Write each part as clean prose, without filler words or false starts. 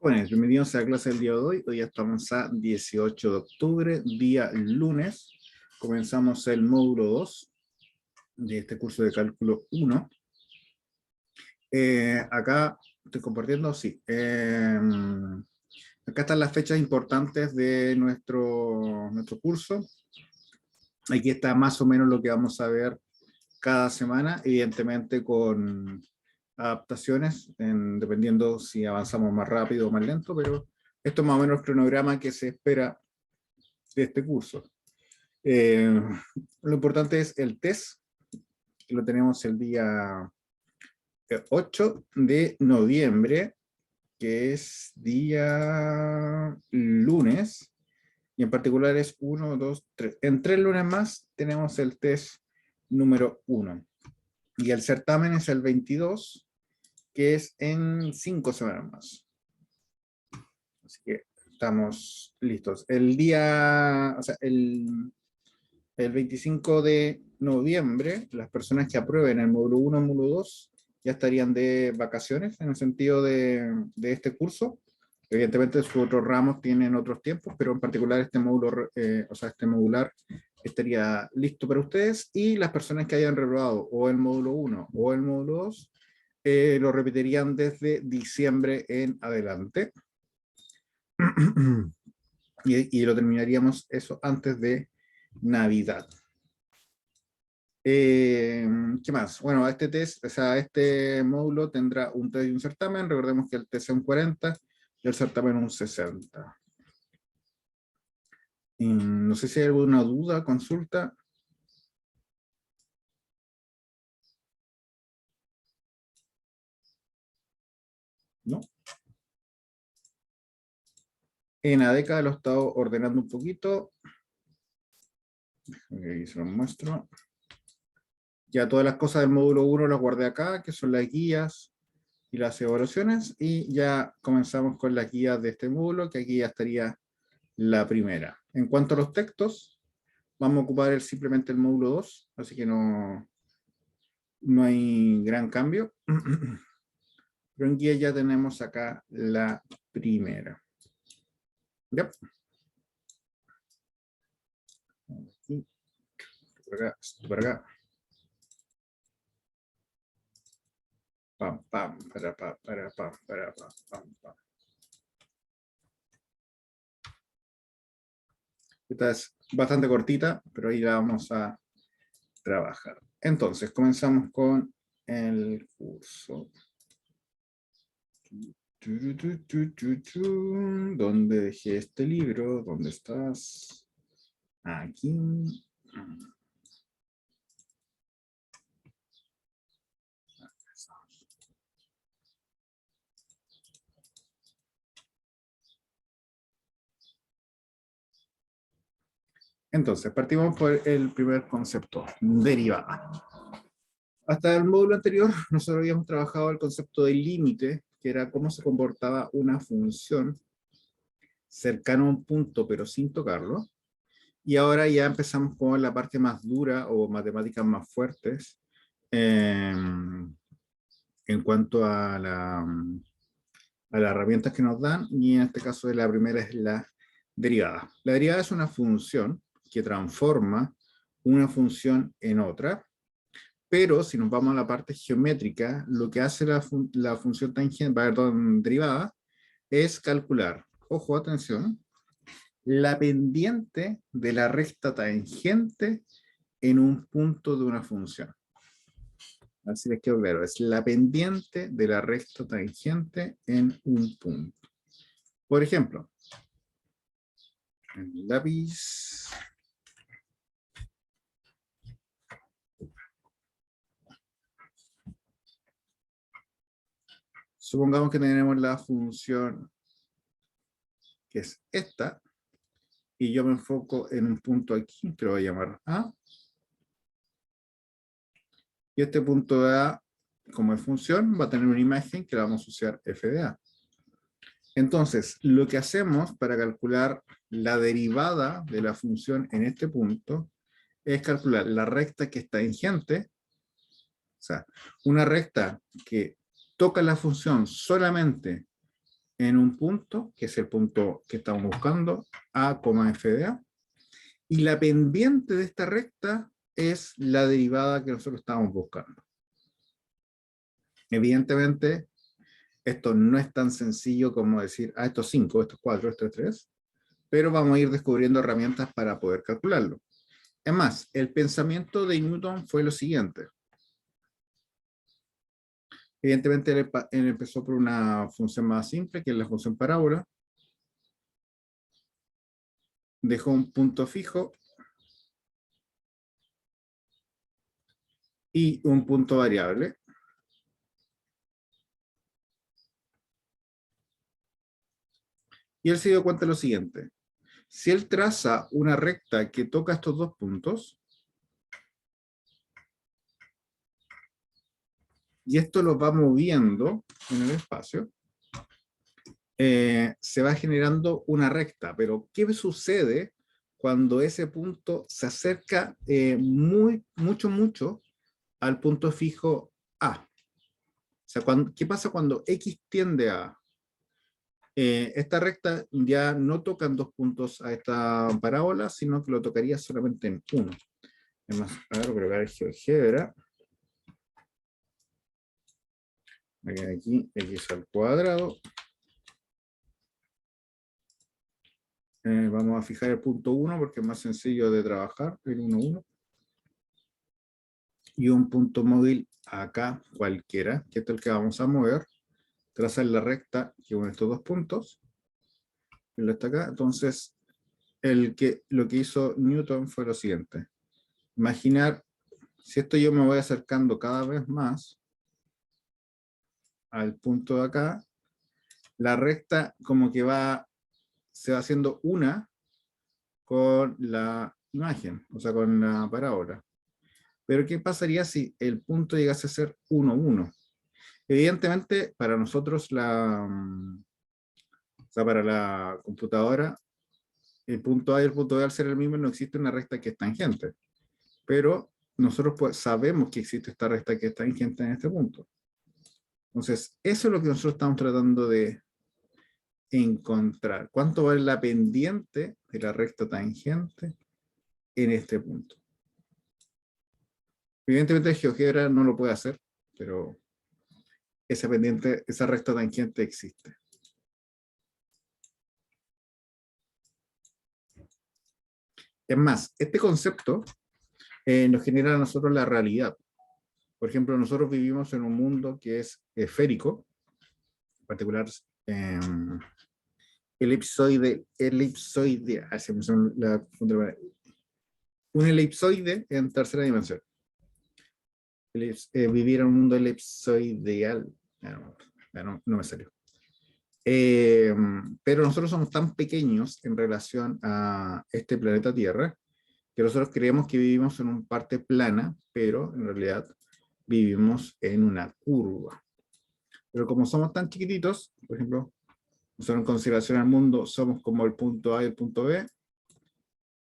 Jóvenes, bienvenidos a la clase del día de hoy. Hoy ya estamos a 18 de octubre, día lunes. Comenzamos el módulo 2 de este curso de cálculo 1. Acá estoy compartiendo, sí. Acá están las fechas importantes de nuestro curso. Aquí está más o menos lo que vamos a ver cada semana, evidentemente con adaptaciones, dependiendo si avanzamos más rápido o más lento, pero esto es más o menos el cronograma que se espera de este curso. Lo importante es el test, que lo tenemos el día 8 de noviembre, que es día lunes, y en particular es 1, 2, 3. En 3 lunes más tenemos el test número 1. Y el certamen es el 22, que es en 5 semanas más. Así que estamos listos. El día, o sea, el 25 de noviembre, las personas que aprueben el módulo 1 y el módulo 2 ya estarían de vacaciones en el sentido de este curso. Evidentemente sus otros ramos tienen otros tiempos, pero en particular este módulo, este modular estaría listo para ustedes, y las personas que hayan reprobado o el módulo 1 o el módulo 2 lo repetirían desde diciembre en adelante. Y lo terminaríamos eso antes de Navidad. ¿Qué más? Bueno, este test, o sea, este módulo tendrá un test y un certamen. Recordemos que el test es un 40 y el certamen un 60. No sé si hay alguna duda, consulta. ¿No? En ADECA lo he estado ordenando un poquito. Ahí se los muestro. Ya todas las cosas del módulo 1 las guardé acá, que son las guías y las evaluaciones, y ya comenzamos con las guías de este módulo, que aquí ya estaría la primera. En cuanto a los textos, vamos a ocupar simplemente el módulo 2, así que no hay gran cambio. Pero en guía ya tenemos acá la primera. Yep. Aquí, por acá, por acá. Pam, pam, para, pam, para, pam, para, pam, pam, pam. Esta es bastante cortita, pero ahí la vamos a trabajar. Entonces, comenzamos con el curso. ¿Dónde dejé este libro? ¿Dónde estás? Aquí. Entonces, partimos por el primer concepto, derivada. Hasta el módulo anterior, nosotros habíamos trabajado el concepto de límite, que era cómo se comportaba una función cercana a un punto, pero sin tocarlo. Y ahora ya empezamos con la parte más dura, o matemáticas más fuertes, en cuanto a las herramientas que nos dan, y en este caso la primera es la derivada. La derivada es una función que transforma una función en otra, pero si nos vamos a la parte geométrica, lo que hace la función tangente, perdón, derivada, es calcular, ojo, atención, la pendiente de la recta tangente en un punto de una función. Así les quedó claro, es la pendiente de la recta tangente en un punto. Por ejemplo, el lápiz. Supongamos que tenemos la función que es esta, y yo me enfoco en un punto aquí, que lo voy a llamar A. Y este punto de A, como es función, va a tener una imagen que la vamos a asociar f de A. Entonces, lo que hacemos para calcular la derivada de la función en este punto es calcular la recta que es tangente, o sea, una recta que toca la función solamente en un punto, que es el punto que estamos buscando, A, f de A, y la pendiente de esta recta es la derivada que nosotros estamos buscando. Evidentemente, esto no es tan sencillo como decir, esto es 5, esto es 4, esto es 3, pero vamos a ir descubriendo herramientas para poder calcularlo. Es más, el pensamiento de Newton fue lo siguiente. Evidentemente, él empezó por una función más simple, que es la función parábola. Dejó un punto fijo y un punto variable. Y él se dio cuenta de lo siguiente. Si él traza una recta que toca estos dos puntos, y esto lo va moviendo en el espacio, se va generando una recta. Pero, ¿qué sucede cuando ese punto se acerca mucho al punto fijo A? O sea, ¿qué pasa cuando X tiende a A? Esta recta ya no toca en dos puntos a esta parábola, sino que lo tocaría solamente en uno. Además, a ver, voy a ver GeoGebra. Aquí, X al cuadrado. Vamos a fijar el punto 1 porque es más sencillo de trabajar, el 1, 1. Y un punto móvil acá, cualquiera, que es el que vamos a mover. Trazar la recta que une estos dos puntos. Él está acá. Entonces, lo que hizo Newton fue lo siguiente. Imaginar, si esto yo me voy acercando cada vez más al punto de acá, la recta como que se va haciendo una con la imagen, o sea, con la parábola. Pero ¿qué pasaría si el punto llegase a ser 1, 1? Evidentemente, para nosotros, o sea, para la computadora, el punto A y el punto B al ser el mismo no existe una recta que es tangente. Pero nosotros pues, sabemos que existe esta recta que es tangente en este punto. Entonces, eso es lo que nosotros estamos tratando de encontrar. ¿Cuánto vale la pendiente de la recta tangente en este punto? Evidentemente el GeoGebra no lo puede hacer, pero esa pendiente, esa recta tangente existe. Es más, este concepto nos genera a nosotros la realidad. Por ejemplo, nosotros vivimos en un mundo que es esférico, en particular elipsoide, un elipsoide en tercera dimensión. Vivir en un mundo elipsoideal, no me salió. Pero nosotros somos tan pequeños en relación a este planeta Tierra que nosotros creemos que vivimos en una parte plana, pero en realidad vivimos en una curva. Pero como somos tan chiquititos, por ejemplo, nosotros en consideración al mundo somos como el punto A y el punto B,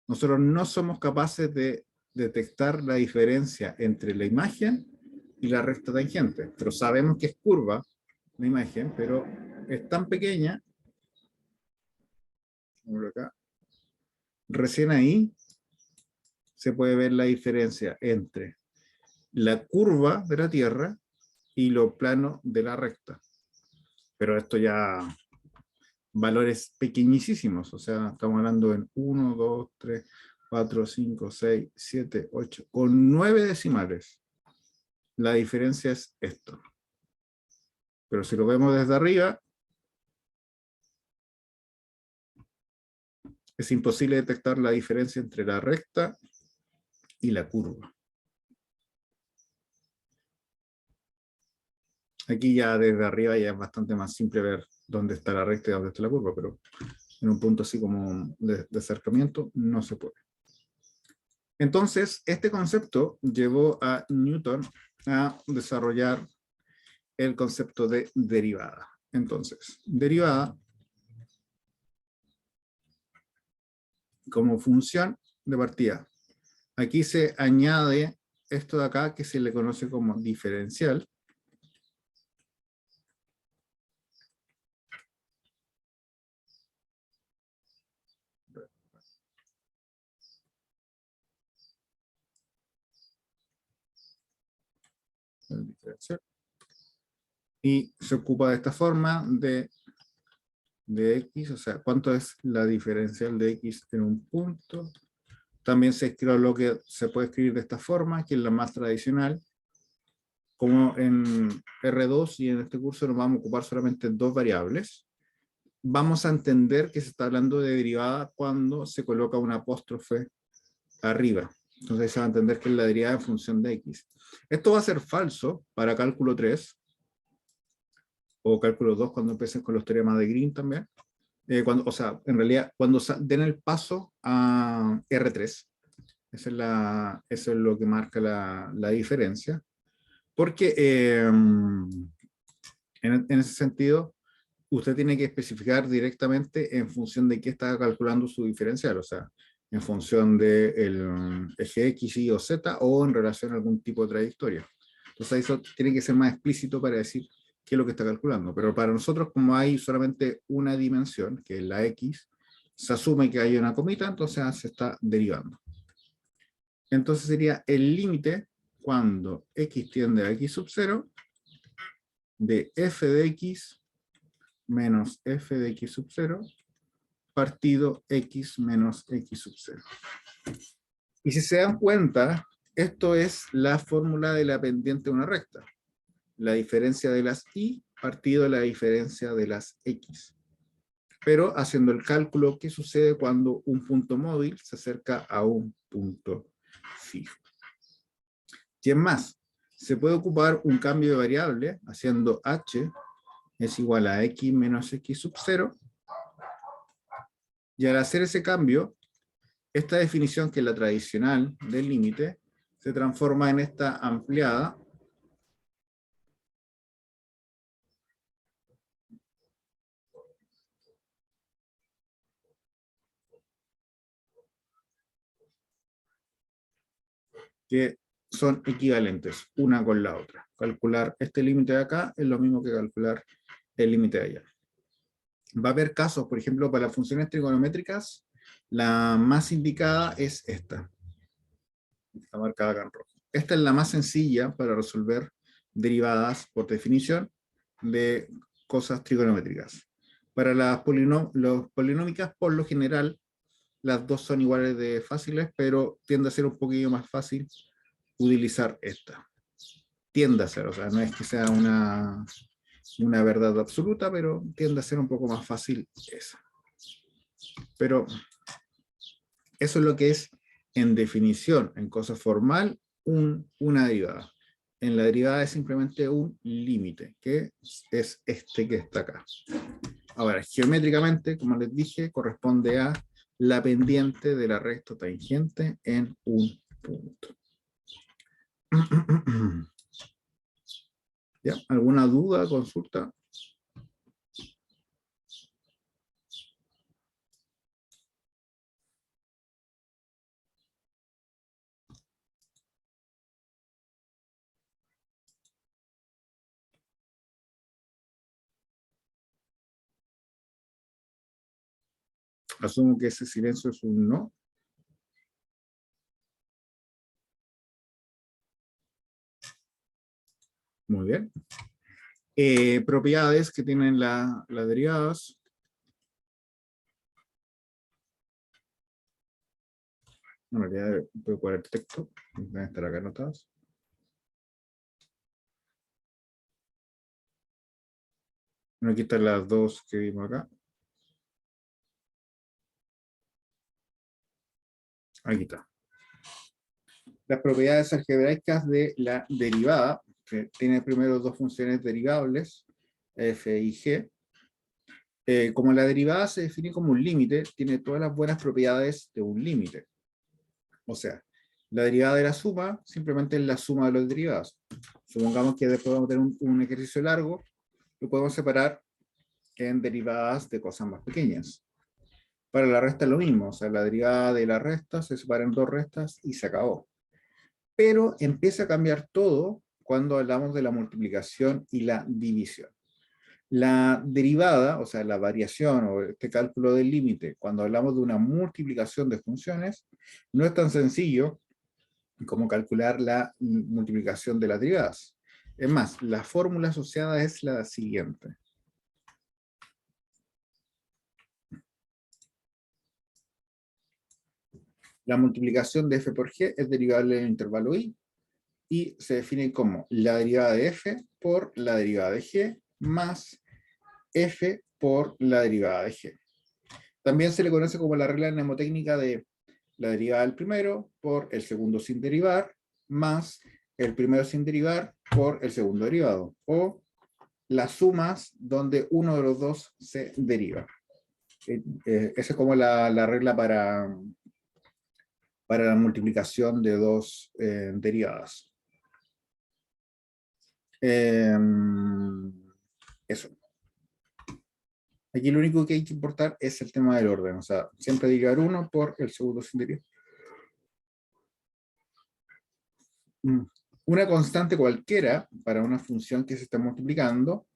nosotros no somos capaces de detectar la diferencia entre la imagen y la recta tangente, pero sabemos que es curva la imagen, pero es tan pequeña, acá, recién ahí se puede ver la diferencia entre la curva de la Tierra y lo plano de la recta. Pero esto ya valores pequeñísimos, o sea, estamos hablando en 1, 2, 3, 4, 5, 6, 7, 8, con 9 decimales. La diferencia es esto. Pero si lo vemos desde arriba, es imposible detectar la diferencia entre la recta y la curva. Aquí ya desde arriba ya es bastante más simple ver dónde está la recta y dónde está la curva, pero en un punto así como de acercamiento no se puede. Entonces, este concepto llevó a Newton a desarrollar el concepto de derivada. Entonces, derivada como función de partida. Aquí se añade esto de acá que se le conoce como diferencial. el diferencial. Y se ocupa de esta forma de x, o sea, cuánto es la diferencial de x en un punto. También se escribe lo que se puede escribir de esta forma, que es la más tradicional. Como en R2 y en este curso nos vamos a ocupar solamente dos variables, vamos a entender que se está hablando de derivada cuando se coloca un apóstrofe arriba. Entonces se va a entender que es la derivada en función de x. Esto va a ser falso para cálculo 3 o cálculo 2 cuando empiecen con los teoremas de Green también. O sea, en realidad, cuando den el paso a R3, eso es lo que marca la diferencia. Porque en ese sentido, usted tiene que especificar directamente en función de qué está calculando su diferencial, o sea, en función del eje X, Y o Z, o en relación a algún tipo de trayectoria. Entonces eso tiene que ser más explícito para decir qué es lo que está calculando. Pero para nosotros, como hay solamente una dimensión, que es la X, se asume que hay una comita, entonces se está derivando. Entonces sería el límite cuando X tiende a X sub 0 de f de X menos f de X sub 0 partido X menos X sub 0. Y si se dan cuenta, esto es la fórmula de la pendiente de una recta. La diferencia de las Y partido la diferencia de las X. Pero haciendo el cálculo que sucede cuando un punto móvil se acerca a un punto fijo. Y es más, se puede ocupar un cambio de variable haciendo h es igual a x menos x sub 0. Y al hacer ese cambio, esta definición, que es la tradicional del límite, se transforma en esta ampliada, que son equivalentes una con la otra. Calcular este límite de acá es lo mismo que calcular el límite de allá. Va a haber casos, por ejemplo, para las funciones trigonométricas, la más indicada es esta. Está marcada acá en rojo. Esta es la más sencilla para resolver derivadas por definición de cosas trigonométricas. Para las polinómicas, por lo general, las dos son iguales de fáciles, pero tiende a ser un poquillo más fácil utilizar esta. Tiende a ser, o sea, no es que sea una verdad absoluta, pero tiende a ser un poco más fácil esa. Pero eso es lo que es, en definición, en cosa formal, una derivada. En la derivada es simplemente un límite, que es este que está acá. Ahora, geométricamente, como les dije, corresponde a la pendiente de la recta tangente en un punto. ¿Ya? ¿Alguna duda, consulta? Asumo que ese silencio es un no. Muy bien. Propiedades que tienen las derivadas. En realidad puedo poner texto, deben estar acá anotadas. Bueno, aquí están las dos que vimos acá. Aquí está. Las propiedades algebraicas de la derivada, que tiene primero dos funciones derivables, f y g. Como la derivada se define como un límite, tiene todas las buenas propiedades de un límite. O sea, la derivada de la suma simplemente es la suma de los derivados. Supongamos que después vamos a tener un ejercicio largo, lo podemos separar en derivadas de cosas más pequeñas. Para la resta es lo mismo, o sea, la derivada de la resta se separa en dos restas y se acabó. Pero empieza a cambiar todo cuando hablamos de la multiplicación y la división. La derivada, o sea, la variación o este cálculo del límite, cuando hablamos de una multiplicación de funciones, no es tan sencillo como calcular la multiplicación de las derivadas. Es más, la fórmula asociada es la siguiente. La multiplicación de f por g es derivable del intervalo i y se define como la derivada de f por la derivada de g más f por la derivada de g. También se le conoce como la regla mnemotécnica de la derivada del primero por el segundo sin derivar más el primero sin derivar por el segundo derivado, o las sumas donde uno de los dos se deriva. Esa es como la regla para la multiplicación de dos derivadas. Eso. Aquí lo único que hay que importar es el tema del orden, o sea, siempre derivar uno por el segundo sin derivar. Una constante cualquiera para una función que se está multiplicando,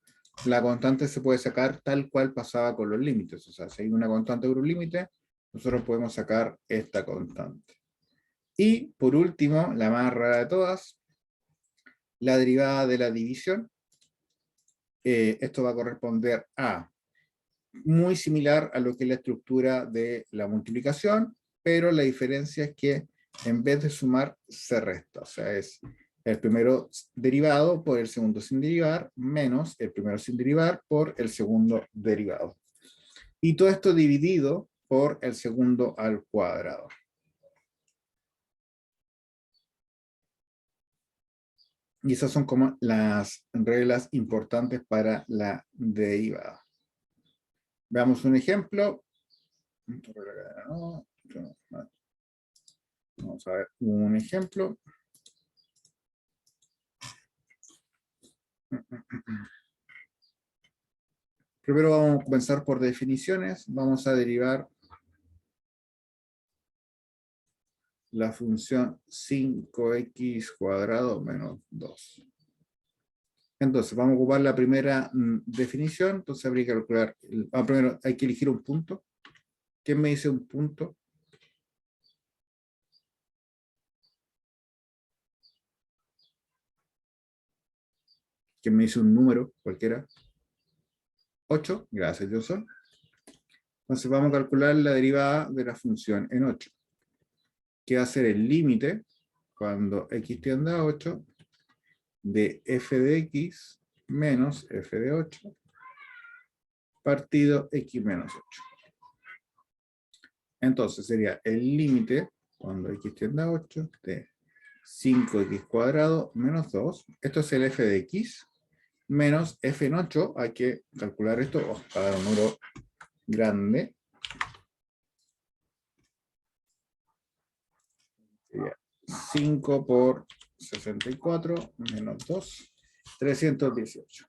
la constante se puede sacar tal cual pasaba con los límites. O sea, si hay una constante con un límite, nosotros podemos sacar esta constante. Y por último, la más rara de todas, la derivada de la división. Esto va a corresponder a muy similar a lo que es la estructura de la multiplicación, pero la diferencia es que en vez de sumar se resta. O sea, es el primero derivado por el segundo sin derivar menos el primero sin derivar por el segundo derivado. Y todo esto dividido por el segundo al cuadrado. Y esas son como las reglas importantes para la derivada. Veamos un ejemplo. Vamos a ver un ejemplo. Primero vamos a comenzar por definiciones. Vamos a derivar la función 5x cuadrado menos 2. Entonces, vamos a ocupar la primera definición. Entonces, habría que calcular. Primero hay que elegir un punto. ¿Quién me dice un punto? ¿Quién me dice un número? Cualquiera. 8. Gracias, Johnson. Entonces, vamos a calcular la derivada de la función en 8. Que va a ser el límite, cuando x tiende a 8, de f de x menos f de 8 partido x menos 8. Entonces sería el límite, cuando x tiende a 8, de 5x cuadrado menos 2. Esto es el f de x menos f en 8. Hay que calcular esto para dar un número grande. Sería 5 por 64 menos 2, 318.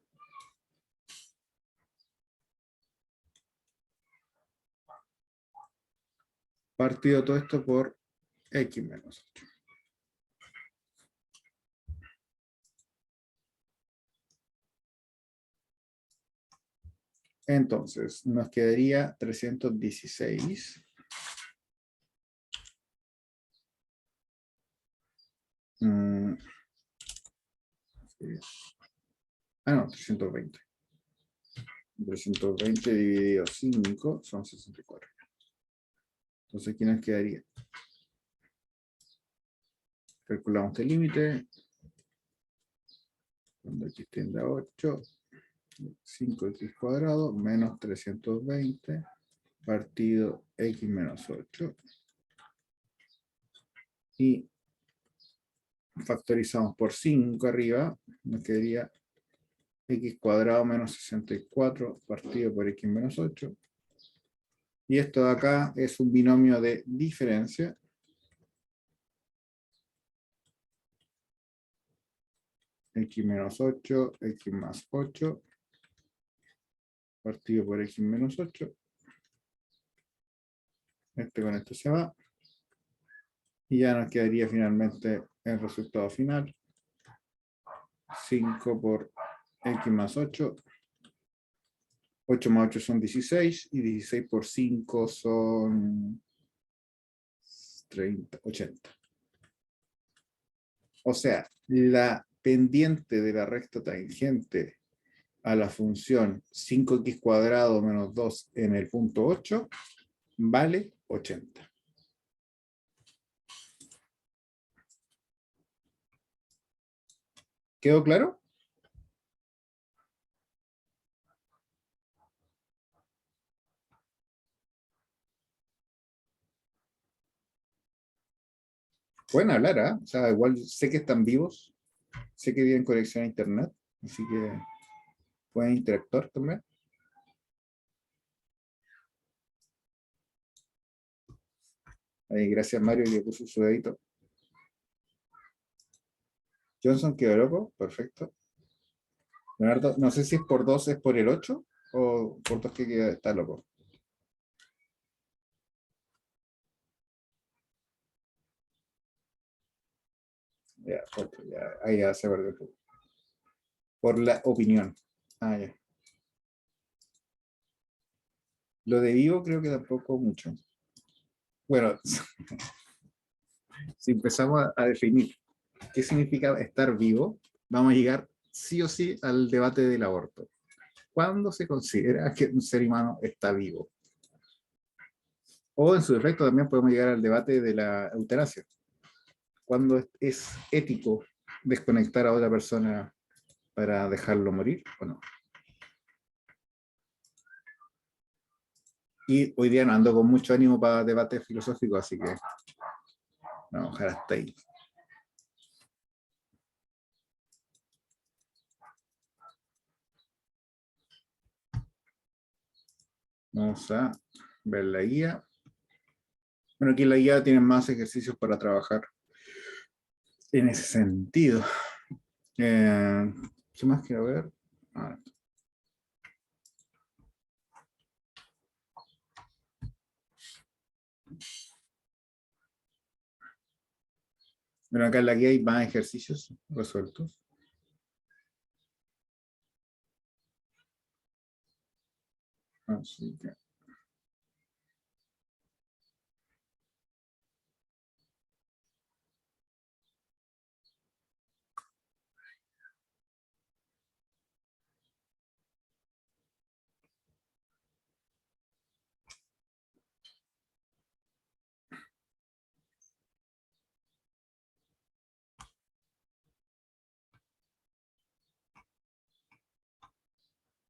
Partido todo esto por x menos 8. Entonces, nos quedaría 316. No, 320. 320 dividido 5 son 64. Entonces, ¿qué nos quedaría? Calculamos el límite. Cuando x tiende a 8, 5x cuadrado menos 320 partido x menos 8. Y factorizamos por 5 arriba, nos quedaría x cuadrado menos 64 partido por x menos 8. Y esto de acá es un binomio de diferencia. X menos 8, x más 8, partido por x menos 8. Este con esto se va. Y ya nos quedaría finalmente el resultado final. 5 por x más 8. 8 más 8 son 16. Y 16 por 5 son 30, 80. O sea, la pendiente de la recta tangente a la función 5x cuadrado menos 2 en el punto 8 vale 80. ¿Quedó claro? Pueden hablar, ¿ah? O sea, igual sé que están vivos, sé que tienen conexión a internet, así que pueden interactuar también. Ahí, gracias Mario que puso su dedito. Johnson quedó loco, perfecto. Leonardo, no sé si es por 2 es por el 8 o por 2 que está loco. Ya, ya, ahí ya se perdió. Por la opinión. Ah, ya. Lo de vivo creo que tampoco mucho. Bueno, si empezamos a definir qué significa estar vivo, vamos a llegar sí o sí al debate del aborto. ¿Cuándo se considera que un ser humano está vivo? O en su defecto también podemos llegar al debate de la eutanasia. ¿Cuándo es ético desconectar a otra persona para dejarlo morir o no? Y hoy día no ando con mucho ánimo para debates filosóficos, así que vamos a dejar hasta ahí. Vamos a ver la guía. Bueno, aquí en la guía tienen más ejercicios para trabajar en ese sentido. ¿Qué más quiero ver? Ah, bueno, acá en la guía hay más ejercicios resueltos. Así que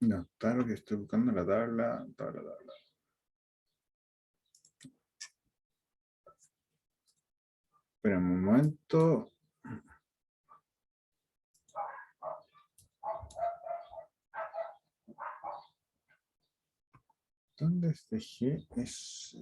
no, está lo que estoy buscando, la tabla. Espera un momento. ¿Dónde este G es?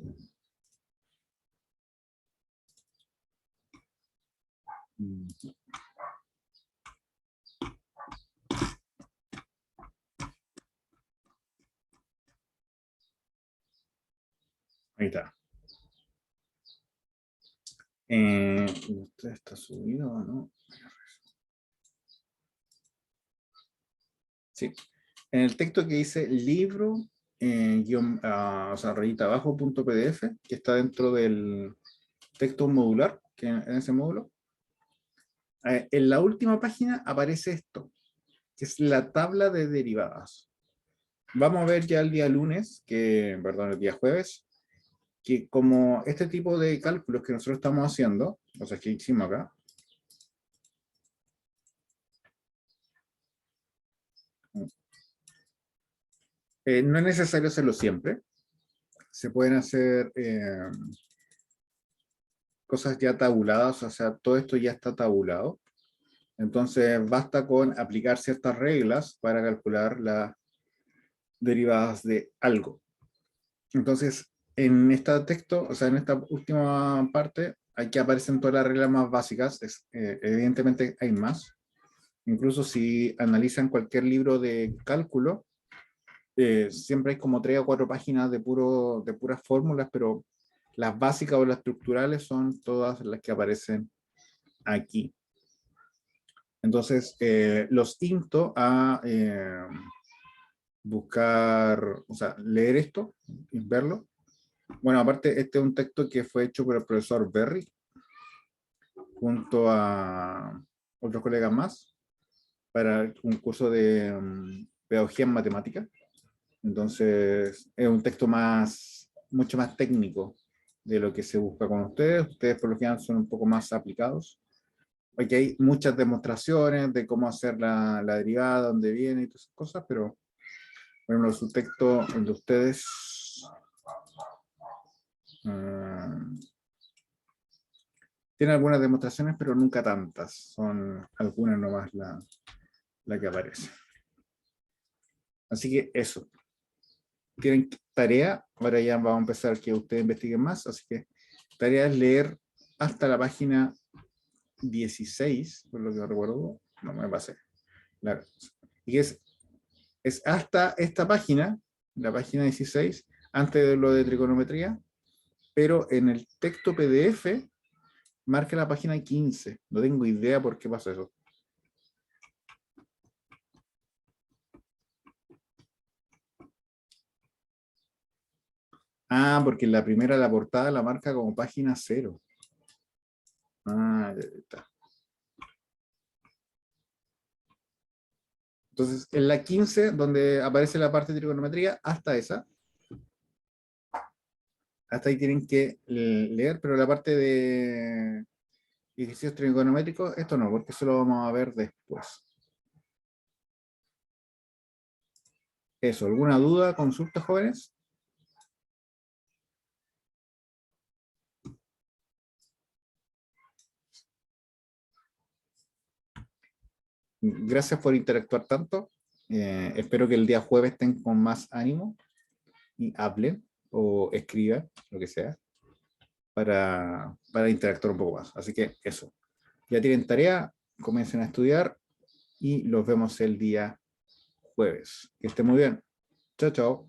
Ahí está. ¿Usted está subido o no? Sí. En el texto que dice libro, o sea, rayita abajo, punto PDF, que está dentro del texto modular, que en ese módulo, en la última página aparece esto, que es la tabla de derivadas. Vamos a ver ya el día lunes, perdón, el día jueves, que como este tipo de cálculos que nosotros estamos haciendo, o sea, que hicimos acá, no es necesario hacerlo siempre. Se pueden hacer cosas ya tabuladas, o sea, todo esto ya está tabulado. Entonces, basta con aplicar ciertas reglas para calcular las derivadas de algo. Entonces, en este texto, o sea, en esta última parte, aquí aparecen todas las reglas más básicas. Evidentemente hay más. Incluso si analizan cualquier libro de cálculo, siempre hay como 3 o 4 páginas de puras fórmulas, pero las básicas o las estructurales son todas las que aparecen aquí. Entonces, los insto a buscar, o sea, leer esto, y verlo. Bueno, aparte, este es un texto que fue hecho por el profesor Berry, junto a otros colegas más. para un curso de pedagogía en matemática. Entonces, es un texto mucho más técnico de lo que se busca con ustedes. Ustedes por lo general son un poco más aplicados. Aquí hay muchas demostraciones de cómo hacer la derivada, dónde viene y todas esas cosas, pero bueno, su texto, el de ustedes, tiene algunas demostraciones, pero nunca tantas. Son algunas nomás la que aparece. Así que eso. Tienen tarea, ahora ya vamos a empezar que ustedes investiguen más, así que tarea es leer hasta la página 16, por lo que recuerdo, no me pasé. Y es hasta esta página, la página 16, antes de lo de trigonometría, pero en el texto PDF marca la página 15. No tengo idea por qué pasa eso. Ah, porque la primera, la portada, la marca como página 0. Ah, ya está. Entonces, en la 15, donde aparece la parte de trigonometría, hasta esa. Hasta ahí tienen que leer, pero la parte de ejercicios trigonométricos, esto no, porque eso lo vamos a ver después. Eso, ¿alguna duda, consulta, jóvenes? Gracias por interactuar tanto. Espero que el día jueves estén con más ánimo y hablen o escriban, lo que sea, para interactuar un poco más. Así que eso. Ya tienen tarea, comiencen a estudiar y los vemos el día jueves. Que estén muy bien. Chao, chao.